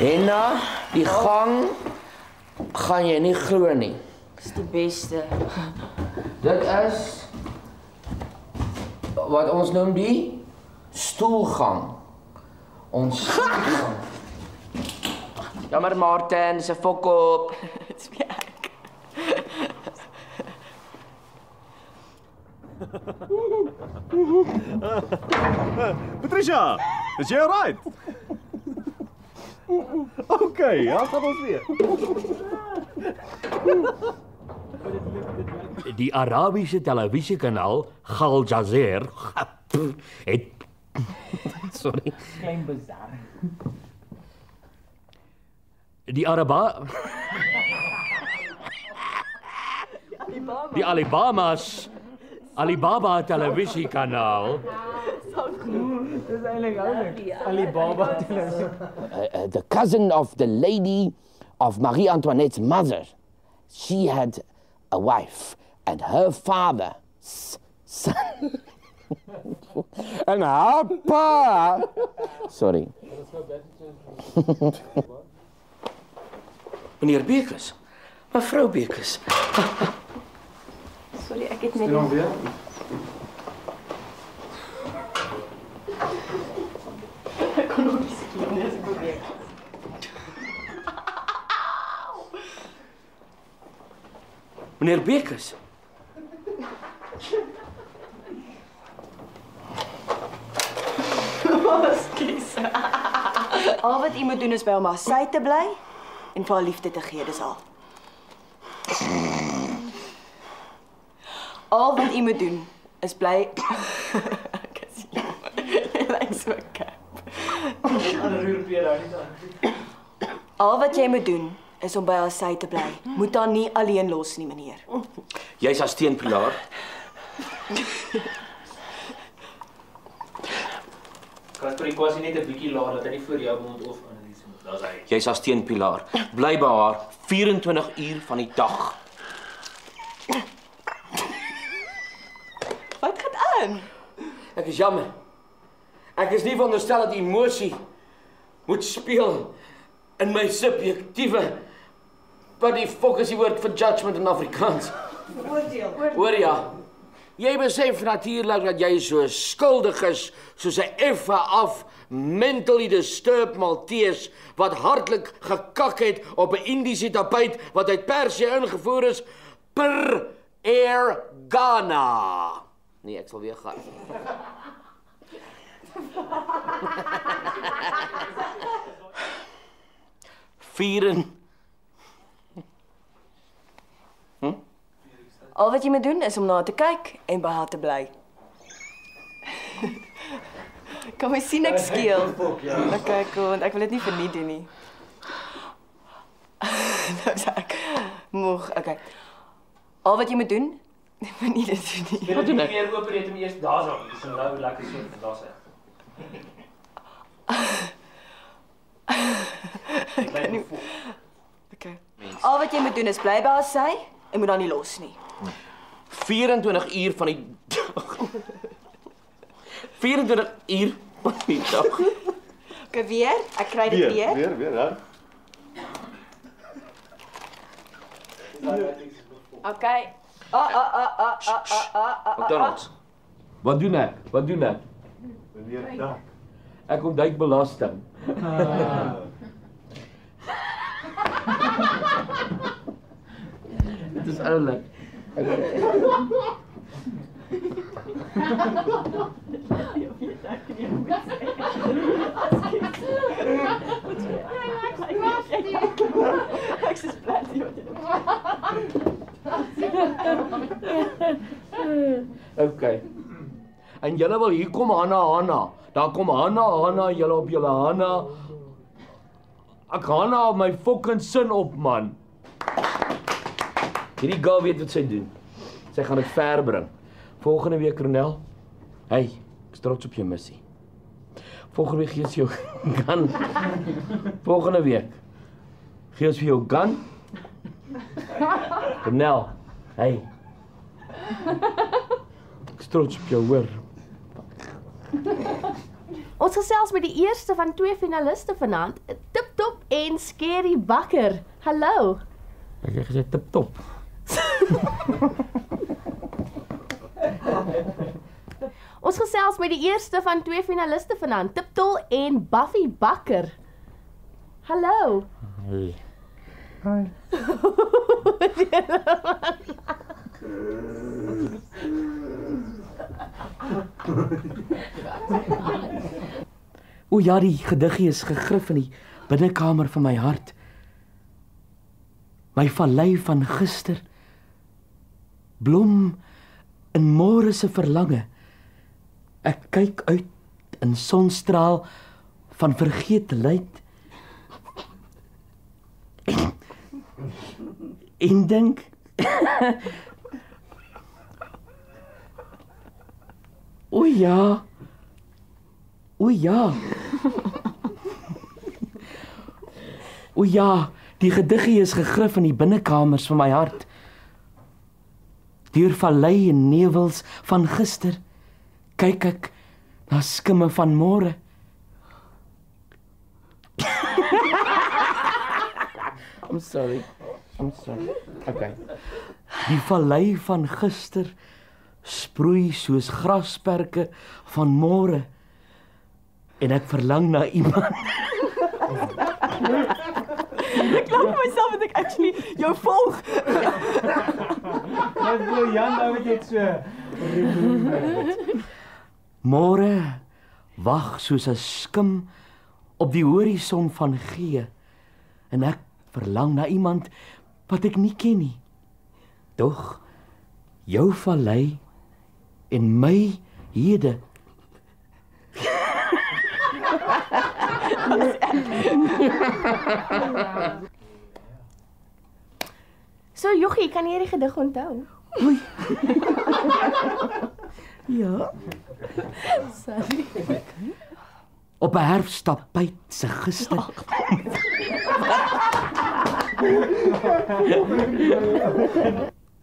En na die gang gaan jy nie glo nie. Dis die beste. Dit is wat ons noem die stoelgang. Ons stoelgang. Jammer Martin, se fok op. Dit's weer ek. Patricia, is jy alright? Okay, ja, gaan ons weer. Die Arabiese televisiekanaal Al Jazeera het sorry. Klein bizar. Die Alibaba televisiekanaal. Dis eintlik oulik. Alibaba televisie. The cousin of the lady of Marie Antoinette's mother. She had a wife and her father's son. En haar pa. Sorry. Meneer Bekes. Mevrou Bekes. Sorry, ek het net Ek kon nog nie sien nie, as ek probeer. Meneer Bekes. Skus. Al wat jy moet doen is by hom sy te bly en vir haar liefde te gee, dis al. Al wat jy moet doen is bly Ek is like so cap. Al wat jy moet doen is om by haar sy te bly. Moet haar nie alleen los nie, meneer. Jy's haar steunpilaar. Kasper, ek was net 'n bietjie laat dat hy nie voor jou mond of analise moet. Daar's hy. Jy's haar steunpilaar. Bly by haar 24 uur van die dag. Wat gaan aan? Ek is jammer. Ek is nie veronderstel dat emosie moet speel in my subjektiewe. Wat die fok is die woord vir judgment in Afrikaans? Oordeel. Hoor ja. Jy besef natuurlik dat jy so skuldig is soos 'n effe af mentally disturbed Maltese wat hartlik gekak het op 'n Indiese tapuit wat uit Persië ingevoer is per Air Ghana. Nee, ek sal weer gaan. Al wat jy moet doen is om na haar te kyk en by haar te bly. Kan my sien ek skeel? Okay, cool, want ek wil dit nie verniet doen nie. Nou sê ek moeg, okay. Al wat jy moet doen, moet nie dit doen nie. Wat doen ek? Meer oop net om eers daar so. Dis nou lekker so daar sê. Okay. Al wat jy moet doen is bly by haar sy en moet haar nie los nie. 24 uur van die dag. 24 uur van die dag. Okay, weer. Ek kry dit weer. Weer, ja. Okay. McDonald's. Wat doen ek? Wat doen ek? Meneer Dak. Ek ontduik belasting. Dit is oulik. Ek is bly jy wat jy Okay. En julle wil hier kom Hanna. Dan kom Hanna, julle op julle Hanna. Ek Hanna op my fucking sin op man. Hierdie girl weet wat sy doen. Sy gaan dit ver bring. Volgende week Ronel. Hey, ek is trots op jou missie. Volgende week gee ons jou gun. Volgende week gee ons vir jou gun. Ronel. Hey. Ek is trots op jou hoor. Ons gesels met die eerste van 2 finaliste vanaand, Tip Top en Skerry Bakker. Hallo. Ek het gesê tip top. Ons gesels met die eerste van 2 finaliste vanaand, Tip Tol en Buffy Bakker. Hallo. Hey. O ja, die gediggie is gegrif in die binnekamer van my hart. My vallei van gister blom in môre se verlange. Ek kyk uit in sonstraal van vergeetelheid en dink o ja, o ja, o ja, die gediggie is gegrif in die binnekamers van my hart. Deur vallei en nevels van gister kyk ek na skimme van môre. I'm sorry. Okay. Die vallei van gister sproei soos grasperke van môre en ek verlang na iemand. Ek lag vir myself dat ek actually jou volg. Wat wil Jan nou met dit so? Môre wag soos 'n skim op die horison van gee en ek verlang na iemand wat ek nie ken nie. Tog jou vallei en my hede. So Jochie, kan jy die gedig onthou? Oei. Ja. Sorry. Op 'n herfsttapijt se gister.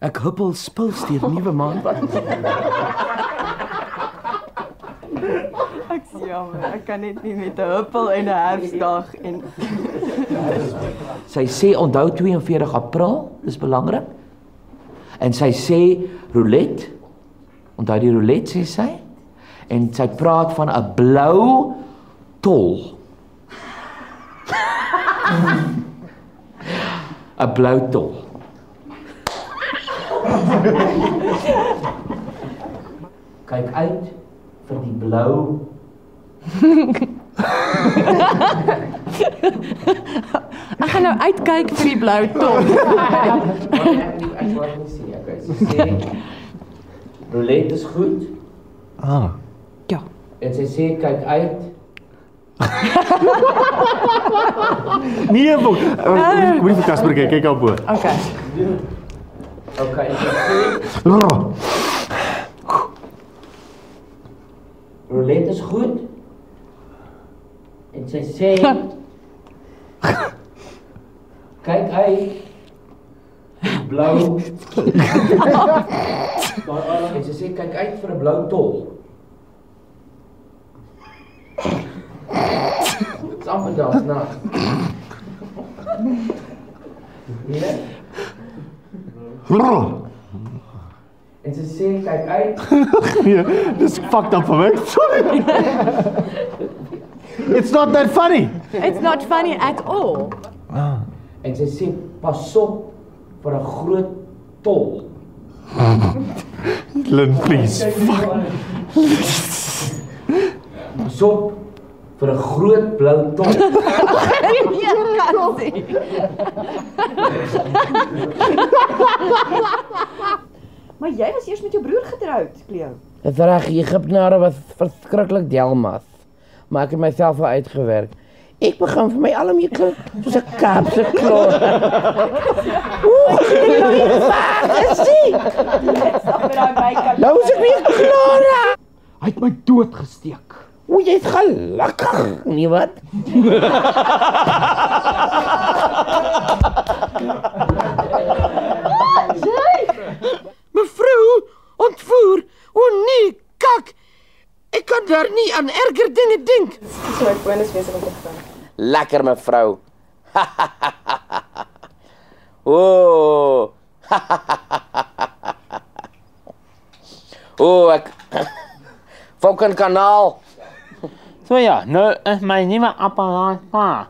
Ek huppel spils deur nuwe maan. Ek is jammer, ek kan net nie met 'n huppel en 'n herfsdag en Sy sê onthou 42 April, dis belangrik. En sy sê roulette. Onthou die roulette sê sy. En sy praat van 'n blou tol. 'n blou tol. Kyk uit vir die blou. ek gaan nou uitkyk vir die blou top. Ek wou net sê, okay, sy sê roulette is goed. Ah. Ja. En sy sê kyk uit. Nee, moet nie vir Casper kyk al bo. Okay. Okay, en sy sê roulette is goed. En sy sê kyk uit. Blou. En sy sê kyk uit vir 'n blou tol. Dit's amper daar's na. Ja. En sy sê kyk uit. Nee, dis fucked up vir my. Sorry. It's not that funny. It's not funny at all. En sy sê pas op vir 'n groot tol. Lynn, please. Fuck. Pas op vir 'n groot blou tol. Maar jy was eers met jou broer getroud, Cleo. Dit reg, Egiptenare was verskriklik delmas, maar ek het myself al uitgewerk. Ek begin vir my al meer klink soos 'n Kaapse klor. Nou is ek weer klaar. Hy het my doodgesteek. O, jy's gelukkig, nie wat? Mevrou, ontvoer. O nee, kak. Ek kan daar nie aan erger dinge dink. Dis my bonuswese om te gaan. Lekker mevrou. O. O, ek Falcon kanaal. So ja, nou is my nuwe apparaat klaar.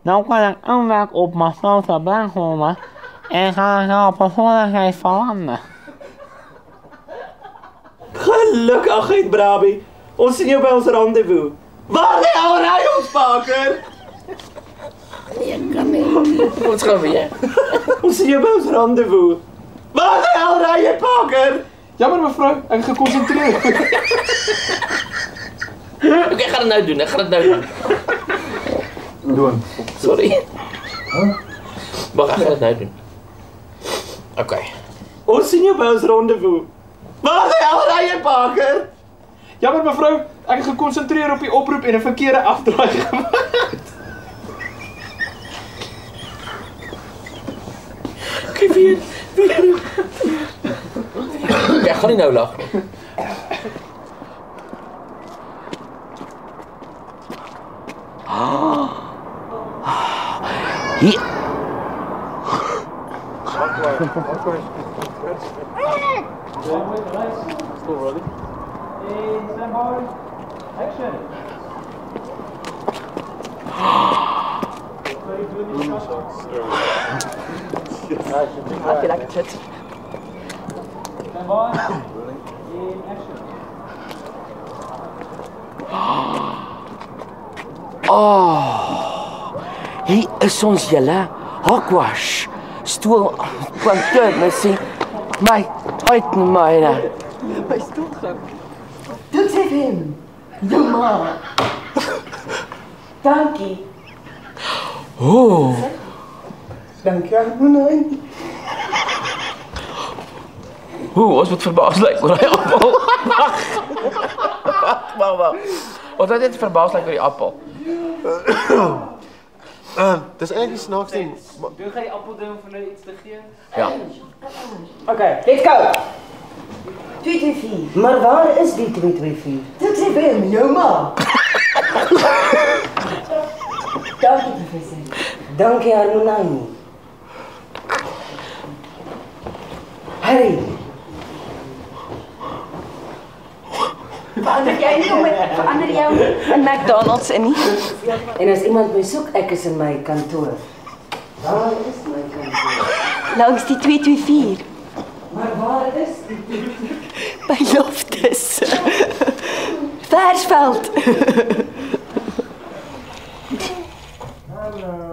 Nou kan ek inwerk op my grote brandhome en gaan nou persoonlijkheid veranderen. Gelukkig uit, Brabi. Ons sien jou by ons rendezvous. Waar die hel ry ons, Parker? Ons gaan weer. Ons sien jou by ons rendezvous. Waar die hel ry jy, Parker? Jammer mevrou, ek is gekonsentreer. Ek gaan dit nou doen, ek gaan dit nou doen. Doen. Sorry. Maar ek gaan dit nou doen. Okay. Ons sien jou by ons rendezvous. Waar die hel ry jy, Parker? Jammer mevrou, ek is gekonsentreer op die oproep en 'n verkeerde afdraai gemaak. Kyk weer. Ek gaan nie nou lag nie. Hier. I feel like it's it. Hier is ons julle. Hogwash. Stoel kantoor, messie. My uit myne. My stoel gaan. Dit sê hom. Jou ma. Dankie. Oh. Dankie, Harmonie. Ons moet verbaas lyk oor die appel. Wag. Ons het net verbaas lyk oor die appel. Dis eintlik snaaks nie. Doen jy die appel doen vir hulle iets te gee? Ja. Okay, let's go. 224. Maar waar is die 224? Dit sê hom, jou ma. Dankie, professor. Dankie, Harmonie. Harry. Verander jou in McDonald's in nie. En as iemand my soek, ek is in my kantoor. Waar is my kantoor? Langs die 224. Maar waar is die? By Loftus. Versveld. Hallo.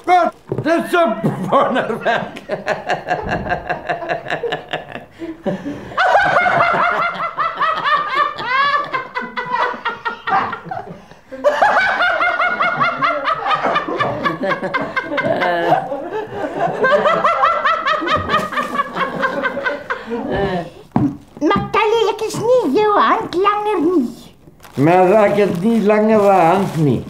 Wat? Dit is 'n wonderwerk. Macaulay, ek is nie jou hand langer nie. Maar ek het nie langer 'n hand nie.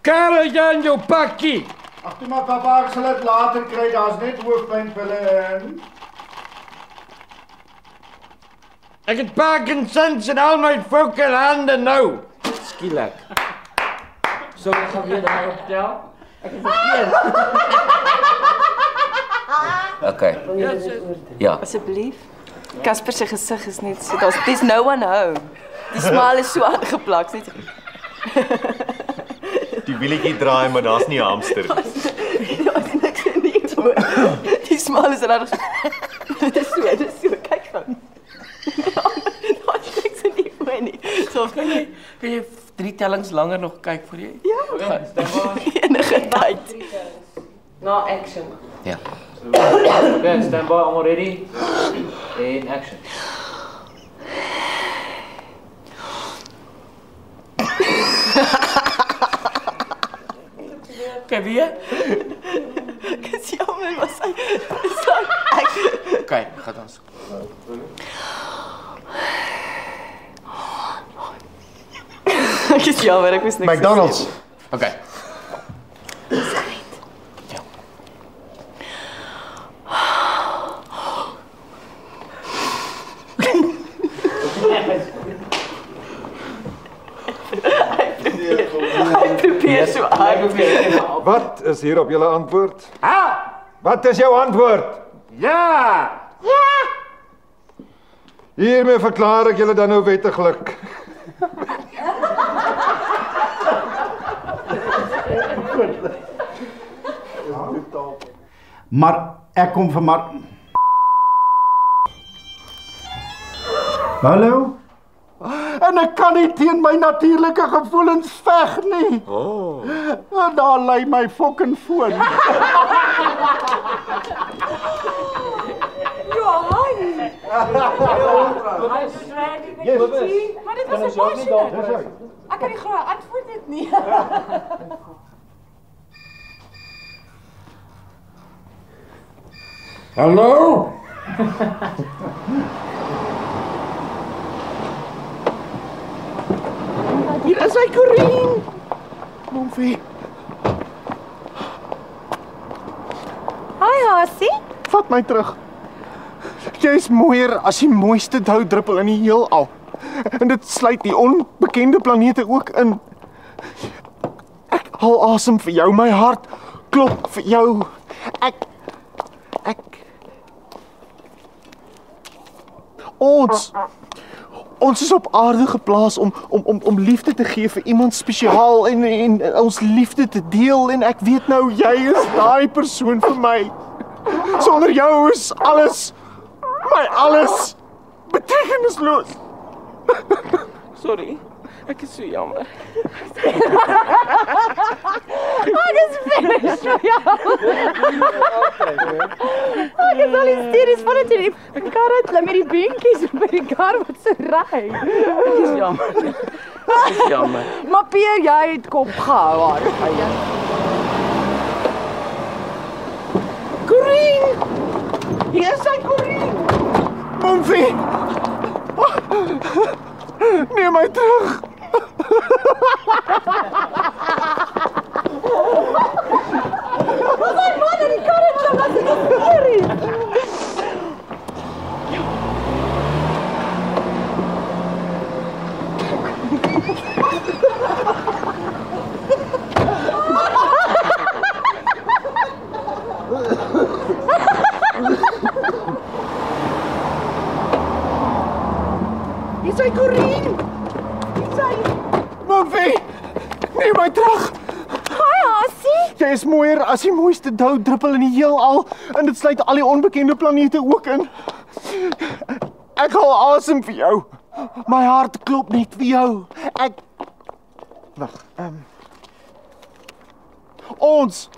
Karel Jan jou pakkie. Ag toe maar pappa, ek sal dit later kry. Daar's net hoofpynpille in. Ek het Parkinsons en al my fucking hande nou. Skielik. So ek gaan weer daar optel. Ek het verkeerd. Okay. Ja. Asseblief. Casper se gesig is net so, there's no one home. Die smile is so aangeplak, net. Die wielietjie draai, maar daar's nie 'n hamster. Daar's niks in die oor. Die smile is reg. Dit is so, kyk dan. Daar's niks in die oor nie. So Kan jy 3 tellings langer nog kyk vir jy? ja, enige tyd. Na action. Ja. Okay, stand by, almal ready? In action. Kyk weer. Ek is jammer, maar sy Kyk, gaan ons. Ek is jammer, ek moes niks McDonald's. Okay. Ek probeer so hard. Wat is hier op julle antwoord? Wat is jou antwoord? Ja! Hiermee verklaar ek julle dan nou wettiglik. Maar ek kom vir Hallo? En ek kan nie teen my natuurlike gevoelens veg nie. En daar lê my fucking foon. Johan! Yes. Maar dit was 'n passion. Ek kan nie glo antwoord dit nie. Hallo? Hier is hy, Corien. Momfie. Hi, Hasie. Vat my terug. Jy is mooier as die mooiste doudruppel in die heelal. En dit sluit die onbekende planete ook in. Ek haal asem vir jou, my hart klop vir jou. Ons is op aarde geplaas om liefde te gee vir iemand spesiaal en ons liefde te deel en ek weet nou jy is daai persoon vir my. Sonder jou is alles betekenisloos. Sorry. Ek is so jammer. Ek is finished vir jou. Ek is al hysteries van dit hier. Ek kar het met die beentjies by die kar wat so ry. Ek is jammer. Ek is jammer. Maar Pierre, jy het kop gehou haar. Corien! Hier is hy, Corien! Momfie! Neem my terug! Wat my man in die kar het wat is hier? Hier is hy, Corien! Hier is hy! Momfie! Neem my terug! Hi, Hasie! Jy is mooier as die mooiste doudruppel in die heelal en dit sluit al die onbekende planete ook in. Ek haal asem vir jou. My hart klop net vir jou. Wag. Ons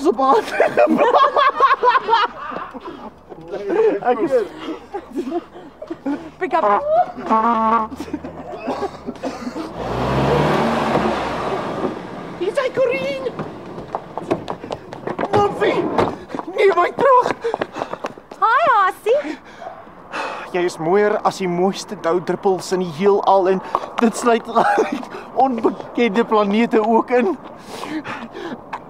is op aarde. Ek is Pick up. Hier is hy, Corien! Momfie! Neem my terug! Hi, Hasie! Jy is mooier as die mooiste doudruppels in die heelal en dit sluit onbekende planete ook in.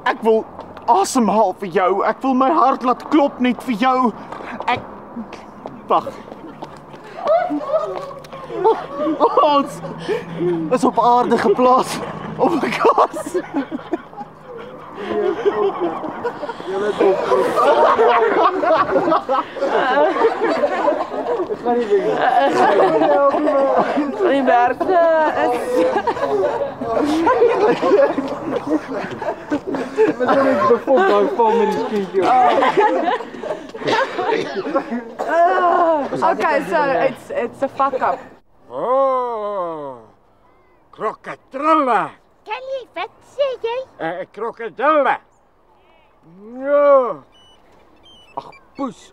Ek wil asemhaal vir jou. Ek wil my hart laat klop net vir jou. Wag. Ons is op aarde geplaas op 'n kas. Die Berthe is Okay, so it's a fuck up. Oh, krokodille. Kelly, wat sê jy? Krokodille. Ja. Ag, poes.